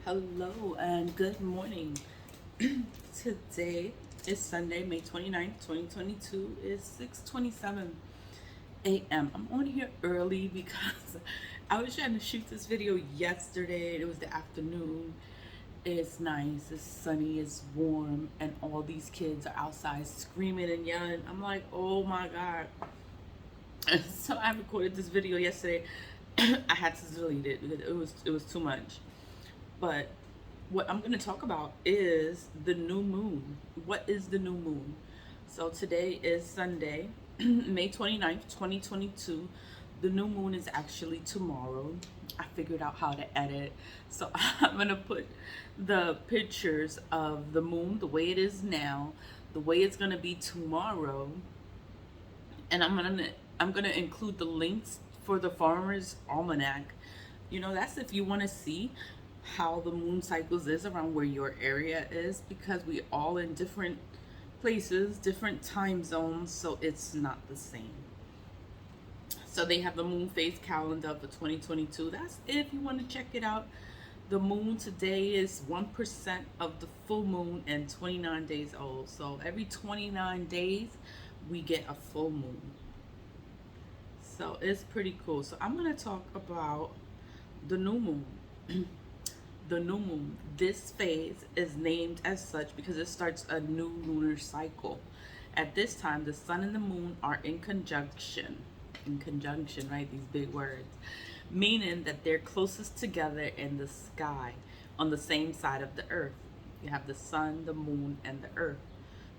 Hello and good morning. Today is Sunday, May 29th, 2022. It's 6:27 a.m. I'm on here early because I was trying to shoot this video yesterday. It was the afternoon. It's nice, it's sunny, it's warm, and all these kids are outside screaming and yelling. I'm like, oh my God. So I recorded this video yesterday. I had to delete it because it was too much. But what I'm going to talk about is the new moon. What is the new moon? So today is Sunday, May 29th, 2022. The new moon is actually tomorrow. I figured out how to edit. So I'm going to put the pictures of the moon the way it is now, the way it's going to be tomorrow, and I'm gonna include the links for the Farmer's Almanac. That's if you want to see how the moon cycles is around where your area is, because we all in different places, different time zones, so it's not the same. So they have the moon phase calendar for 2022. That's if you want to check it out. The moon today is 1% of the full moon and 29 days old. So every 29 days we get a full moon. So it's pretty cool. So I'm going to talk about the new moon. The new moon. This phase is named as such because it starts a new lunar cycle. At this time, the sun and the moon are in conjunction. In conjunction, right? These big words. Meaning that they're closest together in the sky on the same side of the earth. You have the sun, the moon, and the earth.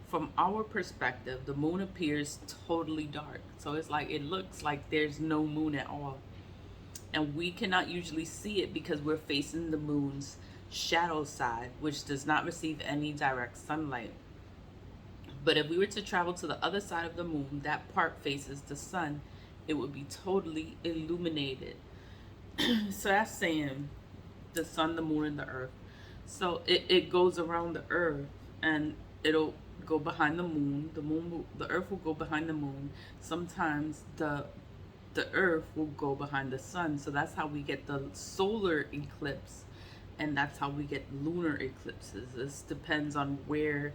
From our perspective, the moon appears totally dark. So it's like it looks like there's no moon at all. And we cannot usually see it because we're facing the moon's shadow side, which does not receive any direct sunlight. But if we were to travel to the other side of the moon, that part faces the sun, it would be totally illuminated. So that's saying the sun, the moon, and the earth. So it goes around the earth, and it'll go behind the moon. The earth will go behind the moon. Sometimes the earth will go behind the sun. So that's how we get the solar eclipse, and that's how we get lunar eclipses. This depends on where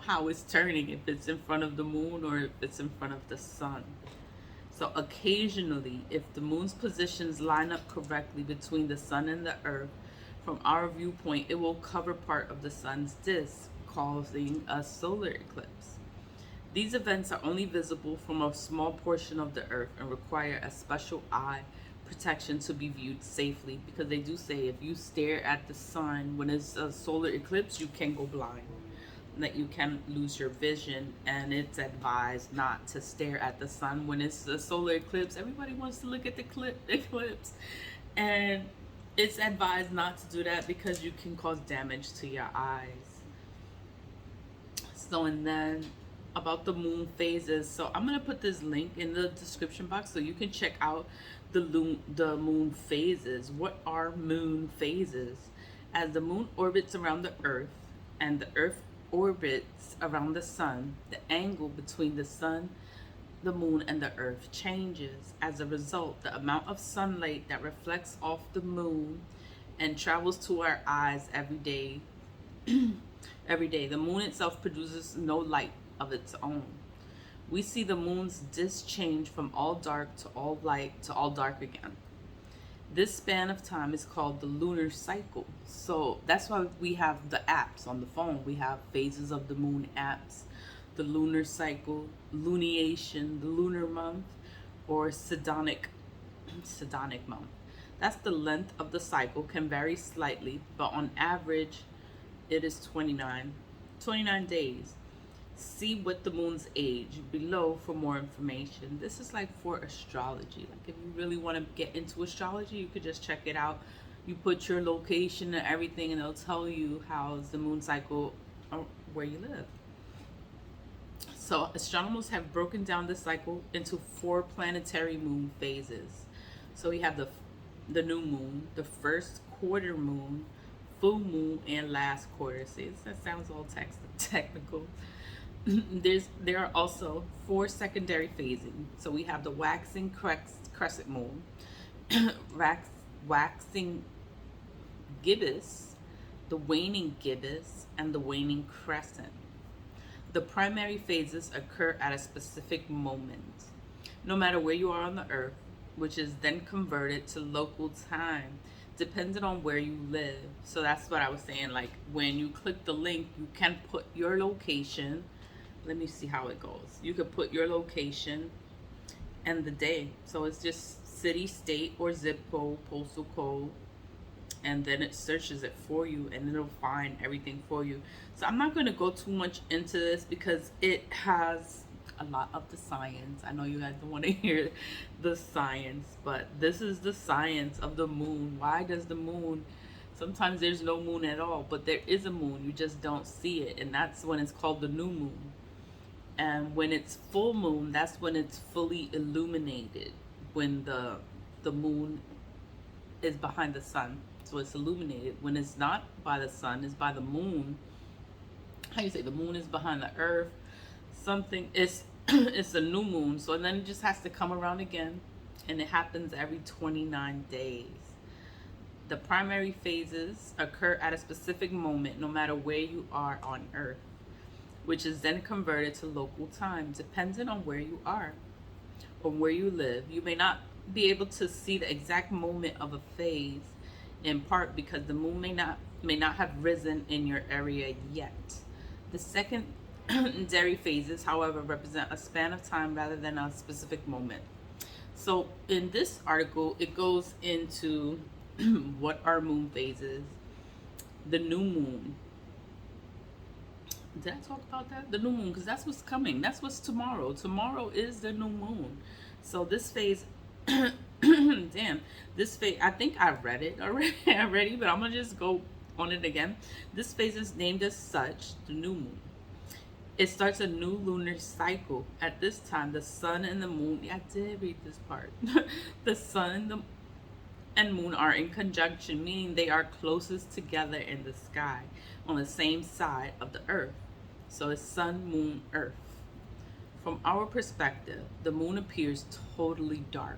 how it's turning, if it's in front of the moon or if it's in front of the sun. So occasionally, if the moon's positions line up correctly between the sun and the earth, from our viewpoint, it will cover part of the sun's disk, causing a solar eclipse. These events are only visible from a small portion of the earth and require a special eye protection to be viewed safely, because they do say if you stare at the sun when it's a solar eclipse, you can go blind, that you can lose your vision, and it's advised not to stare at the sun when it's a solar eclipse. Everybody wants to look at the eclipse, and it's advised not to do that because you can cause damage to your eyes. So, and then about the moon phases. So I'm going to put this link in the description box so you can check out the moon phases. What are moon phases? As the moon orbits around the earth and the earth orbits around the sun, the angle between the sun, the moon, and the earth changes. As a result, the amount of sunlight that reflects off the moon and travels to our eyes every day the moon itself produces no light of its own. We see the moon's disk change from all dark to all light to all dark again. This span of time is called the lunar cycle. So that's why we have the apps on the phone. We have phases of the moon apps, the lunar cycle, luneation, the lunar month, or Sidonic month. That's the length of the cycle, can vary slightly, but on average it is 29 days. See what the moon's age below for more information. This is like for astrology. Like if you really want to get into astrology, you could just check it out. You put your location and everything, and it'll tell you how's the moon cycle where you live. So astronomers have broken down the cycle into 4 planetary moon phases. So we have the new moon, the first quarter moon, full moon, and last quarter. See, that sounds all technical. There are also 4 secondary phasing. So we have the waxing crescent moon, waxing gibbous, the waning gibbous, and the waning crescent. The primary phases occur at a specific moment, no matter where you are on the earth, which is then converted to local time, depending on where you live. So that's what I was saying. Like when you click the link, you can put your location. Let me see how it goes. You could put your location and the day. So it's just city, state, or zip code, postal code, and then it searches it for you and it'll find everything for you. So I'm not going to go too much into this because it has a lot of the science. I know you guys don't want to hear the science, but this is the science of the moon. Why does the moon, sometimes there's no moon at all, but there is a moon, you just don't see it, and that's when it's called the new moon. And when it's full moon, that's when it's fully illuminated, when the moon is behind the sun, so it's illuminated. When it's not by the sun, it's by the moon. How you say, the moon is behind the earth, something. It's it's a new moon, so then it just has to come around again, and it happens every 29 days. The primary phases occur at a specific moment, no matter where you are on earth, which is then converted to local time, depending on where you are or where you live. You may not be able to see the exact moment of a phase, in part because the moon may not have risen in your area yet. The secondary phases, however, represent a span of time rather than a specific moment. So in this article, it goes into what are moon phases, the new moon. Did I talk about that? The new moon, because that's what's coming. That's what's tomorrow. Tomorrow is the new moon. So this phase, damn, this phase, I think I read it already, but I'm going to just go on it again. This phase is named as such, the new moon. It starts a new lunar cycle. At this time, the sun and the moon, yeah, I did read this part. The sun and moon are in conjunction, meaning they are closest together in the sky on the same side of the earth. So it's sun, moon, earth. From our perspective, the moon appears totally dark.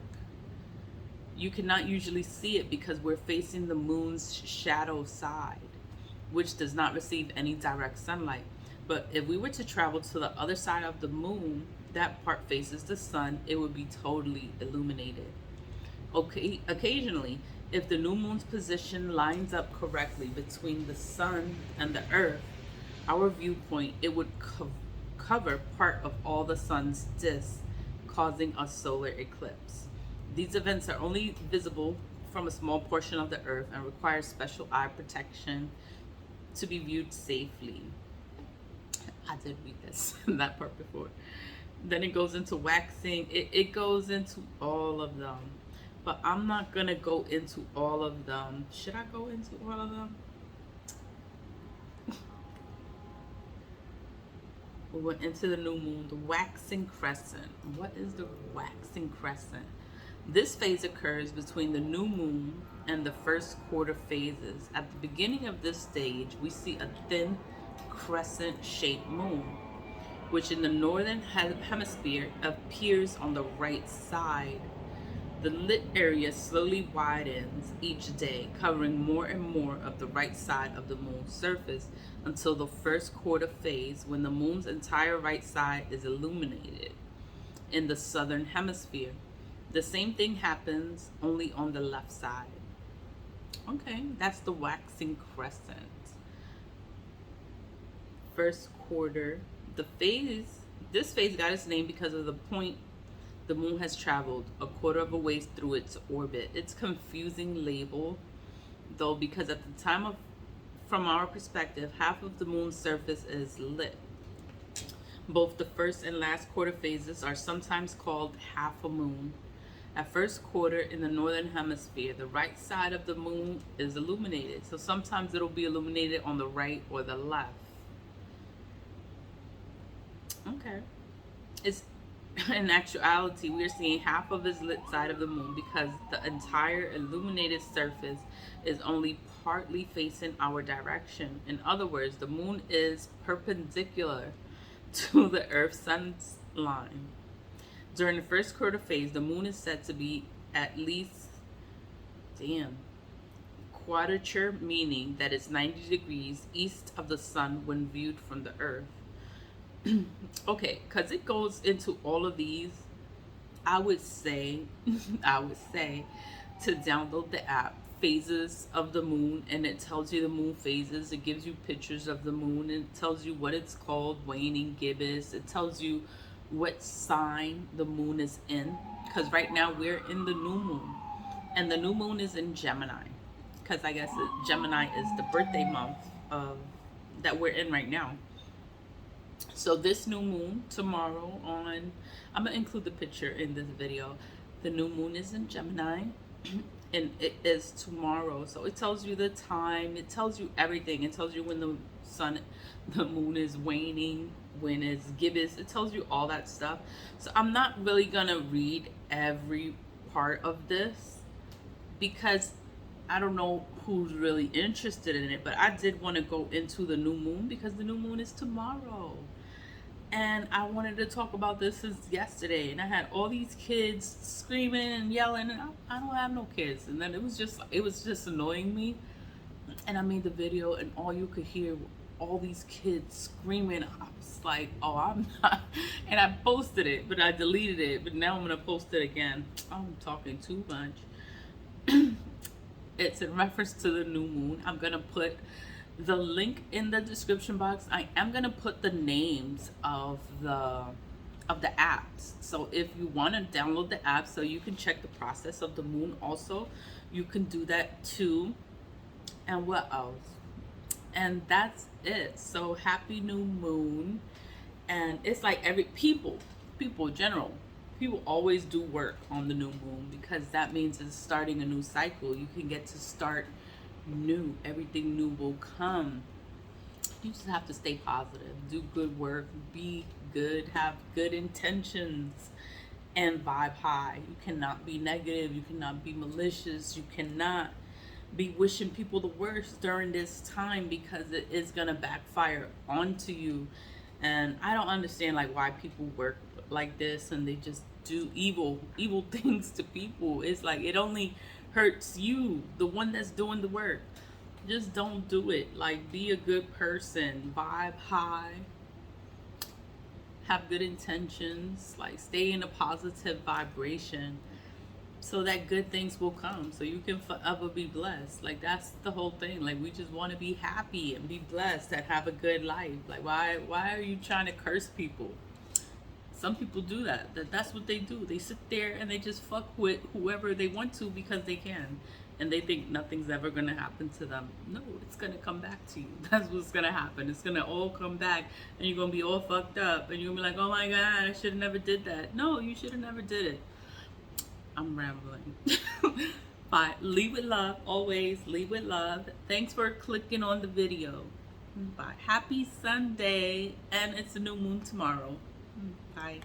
You cannot usually see it because we're facing the moon's shadow side, which does not receive any direct sunlight. But if we were to travel to the other side of the moon, that part faces the sun, it would be totally illuminated. Okay, occasionally, if the new moon's position lines up correctly between the sun and the earth, our viewpoint, it would cover part of all the sun's disk, causing a solar eclipse. These events are only visible from a small portion of the earth and require special eye protection to be viewed safely. I did read this, that part before. Then it goes into waxing. It goes into all of them. But I'm not going to go into all of them. Should I go into all of them? We went into the new moon, the waxing crescent. What is the waxing crescent? This phase occurs between the new moon and the first quarter phases. At the beginning of this stage, we see a thin crescent-shaped moon, which in the northern hemisphere appears on the right side. The lit area slowly widens each day, covering more and more of the right side of the moon's surface until the first quarter phase, when the moon's entire right side is illuminated in the southern hemisphere. The same thing happens only on the left side. Okay, that's the waxing crescent. First quarter, this phase got its name because of the point the moon has traveled, a quarter of a way through its orbit. It's confusing label, though, because at the time from our perspective, half of the moon's surface is lit. Both the first and last quarter phases are sometimes called half a moon. At first quarter in the northern hemisphere, the right side of the moon is illuminated. So sometimes it'll be illuminated on the right or the left. Okay. It's in actuality, we're seeing half of its lit side of the moon because the entire illuminated surface is only partly facing our direction. In other words, the moon is perpendicular to the Earth-Sun's line. During the first quarter phase, the moon is said to be at least, quadrature, meaning that it's 90 degrees east of the sun when viewed from the earth. Okay, because it goes into all of these, I would say, I would say to download the app Phases of the Moon, and it tells you the moon phases. It gives you pictures of the moon, and it tells you what it's called, waning, gibbous. It tells you what sign the moon is in, because right now we're in the new moon, and the new moon is in Gemini, because I guess Gemini is the birthday month of that we're in right now. So this new moon tomorrow on, I'm gonna include the picture in this video. The new moon is in Gemini and it is tomorrow. So it tells you the time, it tells you everything. It tells you when the moon is waning, when it's gibbous. It tells you all that stuff. So I'm not really gonna read every part of this because I don't know who's really interested in it, but I did want to go into the new moon because the new moon is tomorrow. And I wanted to talk about this since yesterday, and I had all these kids screaming and yelling, and I don't have no kids. And then it was just annoying me. And I made the video, and all you could hear were all these kids screaming. I was like, oh, I'm not. And I posted it, but I deleted it. But now I'm gonna post it again. I'm talking too much. It's in reference to the new moon. I'm gonna put the link in the description box. I am gonna put the names of the apps. So if you want to download the app so you can check the process of the moon also, you can do that too. And what else? And that's it. So happy new moon. And it's like people in general, people always do work on the new moon because that means it's starting a new cycle. You can get to start new. Everything new will come. You just have to stay positive, do good work, be good, have good intentions, and vibe high. You cannot be negative. You cannot be malicious. You cannot be wishing people the worst during this time because it is gonna backfire onto you. And I don't understand like why people work like this and they just do evil things to people. It's like it only hurts you, the one that's doing the work. Just don't do it. Like, be a good person, vibe high, have good intentions, like stay in a positive vibration so that good things will come, so you can forever be blessed. Like, that's the whole thing. Like, we just want to be happy and be blessed and have a good life. Like, why are you trying to curse people? Some people do that. That's what they do. They sit there and they just fuck with whoever they want to because they can. And they think nothing's ever going to happen to them. No, it's going to come back to you. That's what's going to happen. It's going to all come back and you're going to be all fucked up. And you're going to be like, oh my God, I should have never did that. No, you should have never did it. I'm rambling. But leave with love. Always leave with love. Thanks for clicking on the video. Bye. Happy Sunday. And it's a new moon tomorrow. Bye.